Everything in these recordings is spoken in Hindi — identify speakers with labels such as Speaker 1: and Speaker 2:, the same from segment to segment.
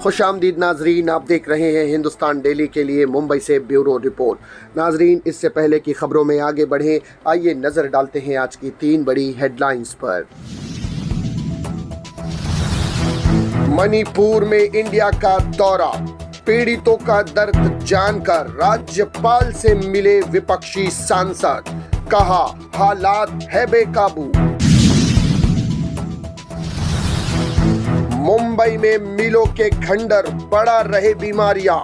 Speaker 1: खुशामदीद नाजरीन, आप देख रहे हैं हिंदुस्तान डेली के लिए मुंबई से ब्यूरो रिपोर्ट। नाजरीन, इससे पहले की खबरों में आगे बढ़ें, आइए नजर डालते हैं आज की 3 बड़ी हेडलाइंस पर। मणिपुर में इंडिया का दौरा, पीड़ितों का दर्द जानकर राज्यपाल से मिले विपक्षी सांसद, कहा हालात है बेकाबू। मुंबई में मिलों के खंडर, बढ़ा रहे बीमारियां,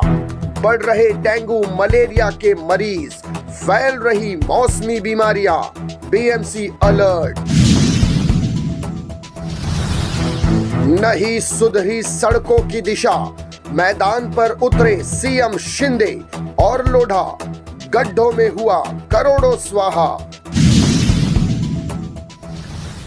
Speaker 1: बढ़ रहे डेंगू मलेरिया के मरीज, फैल रही मौसमी बीमारियां, बीएमसी अलर्ट। नहीं सुधरी सड़कों की दिशा, मैदान पर उतरे सीएम शिंदे और लोढ़ा, गड्ढों में हुआ करोड़ों स्वाहा।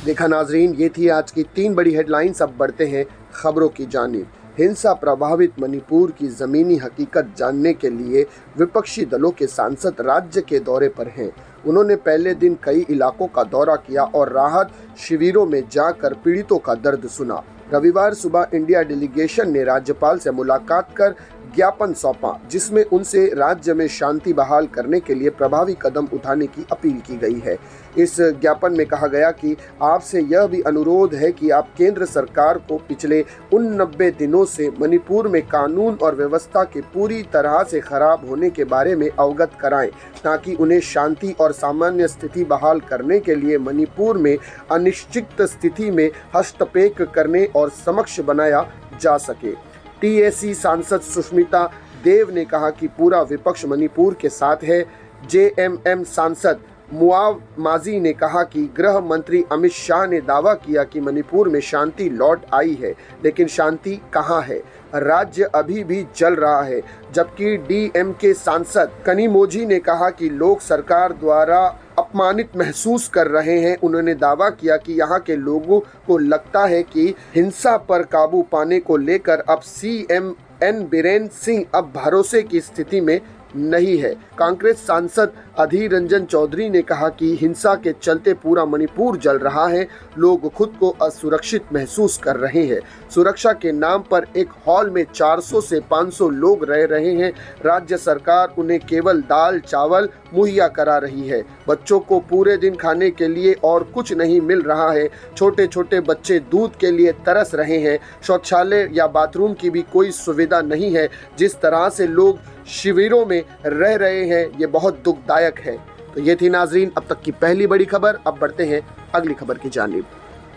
Speaker 1: देखा नाजरीन, ये थी आज की 3 बड़ी हेडलाइंस। अब बढ़ते हैं खबरों की जानिब। हिंसा प्रभावित मणिपुर की जमीनी हकीकत जानने के लिए विपक्षी दलों के सांसद राज्य के दौरे पर हैं। उन्होंने पहले दिन कई इलाकों का दौरा किया और राहत शिविरों में जाकर पीड़ितों का दर्द सुना। रविवार सुबह इंडिया डेलीगेशन ने राज्यपाल से मुलाकात कर ज्ञापन सौंपा, जिसमें उनसे राज्य में शांति बहाल करने के लिए प्रभावी कदम उठाने की अपील की गई है। इस ज्ञापन में कहा गया कि आपसे यह भी अनुरोध है कि आप केंद्र सरकार को पिछले उन 90 दिनों से मणिपुर में कानून और व्यवस्था के पूरी तरह से खराब होने के बारे में अवगत कराएं, ताकि उन्हें शांति और सामान्य स्थिति बहाल करने के लिए मणिपुर में अनिश्चित स्थिति में हस्तक्षेप करने और समक्ष बनाया जा सके। टीएसी सांसद सुष्मिता देव ने कहा कि पूरा विपक्ष मणिपुर के साथ है। जेएमएम सांसद मुआव माजी ने कहा कि गृह मंत्री अमित शाह ने दावा किया कि मणिपुर में शांति लौट आई है, लेकिन शांति कहाँ है? राज्य अभी भी जल रहा है। जबकि डीएमके सांसद कनिमोझी ने कहा कि लोग सरकार द्वारा अपमानित महसूस कर रहे हैं। उन्होंने दावा किया कि यहाँ के लोगों को लगता है कि हिंसा पर काबू पाने को लेकर अब सीएम एन बीरेन सिंह अब भरोसे की स्थिति में नहीं है। कांग्रेस सांसद अधीर रंजन चौधरी ने कहा कि हिंसा के चलते पूरा मणिपुर जल रहा है। लोग खुद को असुरक्षित महसूस कर रहे हैं। सुरक्षा के नाम पर एक हॉल में 400 से 500 लोग रह रहे हैं। राज्य सरकार उन्हें केवल दाल चावल मुहैया करा रही है। बच्चों को पूरे दिन खाने के लिए और कुछ नहीं मिल रहा है। छोटे छोटे बच्चे दूध के लिए तरस रहे हैं। शौचालय या बाथरूम की भी कोई सुविधा नहीं है। जिस तरह से लोग शिविरों में रह रहे हैं, ये बहुत दुखदायक है। तो ये थी नाजरीन अब तक की पहली बड़ी खबर। अब बढ़ते हैं अगली खबर की जानिब।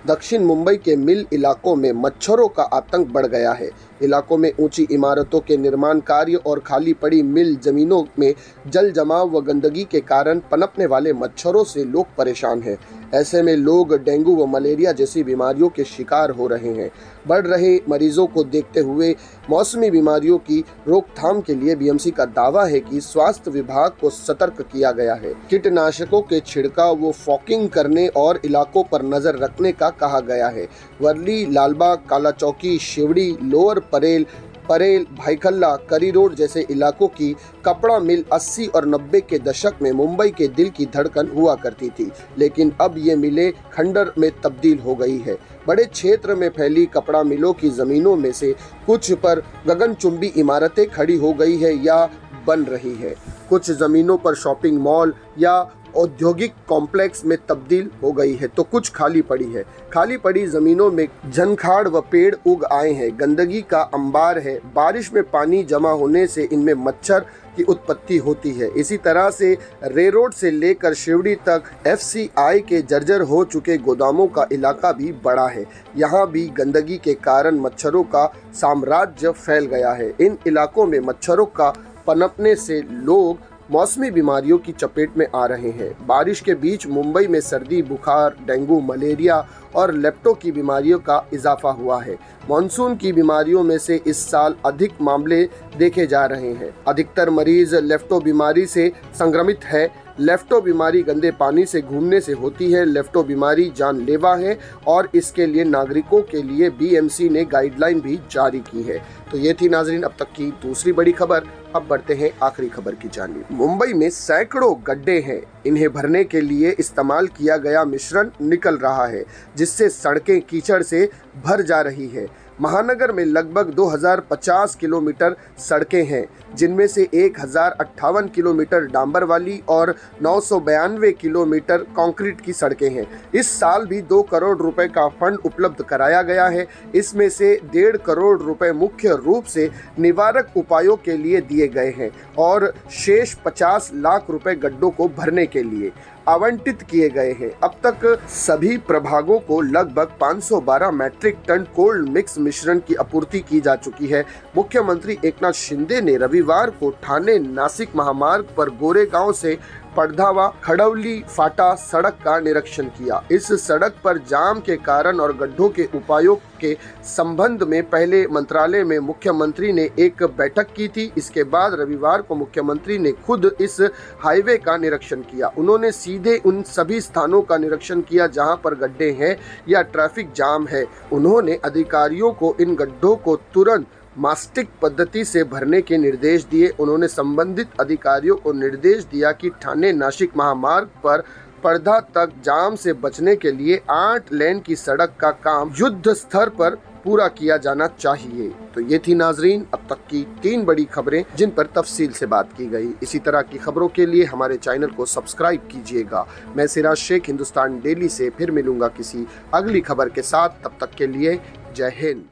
Speaker 1: दक्षिण मुंबई के मिल इलाकों में मच्छरों का आतंक बढ़ गया है। इलाकों में ऊंची इमारतों के निर्माण कार्य और खाली पड़ी मिल जमीनों में जल जमाव व गंदगी के कारण पनपने वाले मच्छरों से लोग परेशान हैं। ऐसे में लोग डेंगू व मलेरिया जैसी बीमारियों के शिकार हो रहे हैं। बढ़ रहे मरीजों को देखते हुए मौसमी बीमारियों की रोकथाम के लिए बीएमसी का दावा है कि स्वास्थ्य विभाग को सतर्क किया गया है। कीटनाशकों के छिड़काव व फॉगिंग करने और इलाकों पर नजर रखने का कहा गया है। वर्ली, लालबाग, काला चौकी, शिवड़ी, लोअर परेल, भाईखल्ला, करी रोड जैसे इलाकों की कपड़ा मिल 80 और 90 के दशक में मुंबई के दिल की धड़कन हुआ करती थी, लेकिन अब ये मिलें खंडर में तब्दील हो गई है। बड़े क्षेत्र में फैली कपड़ा मिलों की जमीनों में से कुछ पर गगनचुंबी इमारतें खड़ी हो गई है या बन रही है। कुछ जमीनों पर शॉपिंग मॉल या औद्योगिक कॉम्प्लेक्स में तब्दील हो गई है, तो कुछ खाली पड़ी है। खाली पड़ी जमीनों में झनखाड़ व पेड़ उग आए हैं। गंदगी का अंबार है। बारिश में पानी जमा होने से इनमें मच्छर की उत्पत्ति होती है। इसी तरह से रेरोड से लेकर शिवड़ी तक एफसीआई के जर्जर हो चुके गोदामों का इलाका भी बड़ा है। यहाँ भी गंदगी के कारण मच्छरों का साम्राज्य फैल गया है। इन इलाकों में मच्छरों का पनपने से लोग मौसमी बीमारियों की चपेट में आ रहे हैं। बारिश के बीच मुंबई में सर्दी, बुखार, डेंगू, मलेरिया और लेप्टो की बीमारियों का इजाफा हुआ है। मानसून की बीमारियों में से इस साल अधिक मामले देखे जा रहे हैं। अधिकतर मरीज लेप्टो बीमारी से संक्रमित है। लेप्टो बीमारी गंदे पानी से घूमने से होती है। लेप्टो बीमारी जानलेवा है और इसके लिए नागरिकों के लिए बीएमसी ने गाइडलाइन भी जारी की है। तो ये थी नाजरीन अब तक की दूसरी बड़ी खबर। अब बढ़ते हैं आखिरी खबर की जानिब। मुंबई में सैकड़ों गड्ढे हैं। इन्हें भरने के लिए इस्तेमाल किया गया मिश्रण निकल रहा है, जिससे सड़कें कीचड़ से भर जा रही है। महानगर में लगभग 2050 किलोमीटर सड़कें हैं, जिनमें से 1058 किलोमीटर डांबर वाली और 992 किलोमीटर कंक्रीट की सड़कें हैं। इस साल भी 2 करोड़ रुपए का फंड उपलब्ध कराया गया है। इसमें से 1.5 करोड़ रुपए मुख्य रूप से निवारक उपायों के लिए दिए गए हैं और शेष 50 लाख रुपए गड्ढों को भरने के लिए आवंटित किए गए हैं। अब तक सभी प्रभागों को लगभग 512 मैट्रिक टन कोल्ड मिक्स मिश्रण की आपूर्ति की जा चुकी है। मुख्यमंत्री एकनाथ शिंदे ने रविवार को ठाणे नासिक महामार्ग पर गोरेगांव से पड़धावा खड़वली फाटा सड़क का निरीक्षण किया। इस सड़क पर जाम के कारण और गड्ढों के उपायों के संबंध में पहले मंत्रालय में मुख्यमंत्री ने एक बैठक की थी। इसके बाद रविवार को मुख्यमंत्री ने खुद इस हाईवे का निरीक्षण किया। उन्होंने सीधे उन सभी स्थानों का निरीक्षण किया जहां पर गड्ढे हैं या ट्रैफिक जाम है। उन्होंने अधिकारियों को इन गड्ढों को तुरंत मास्टिक पद्धति से भरने के निर्देश दिए। उन्होंने संबंधित अधिकारियों को निर्देश दिया कि ठाणे नासिक महामार्ग पर पड़धा तक जाम से बचने के लिए 8 लेन की सड़क का काम युद्ध स्तर पर पूरा किया जाना चाहिए। तो ये थी नाजरीन अब तक की 3 बड़ी खबरें जिन पर तफसील से बात की गई। इसी तरह की खबरों के लिए हमारे चैनल को सब्सक्राइब कीजिएगा। मैं सिराज शेख हिंदुस्तान डेली से फिर मिलूंगा किसी अगली खबर के साथ। तब तक के लिए जय हिंद।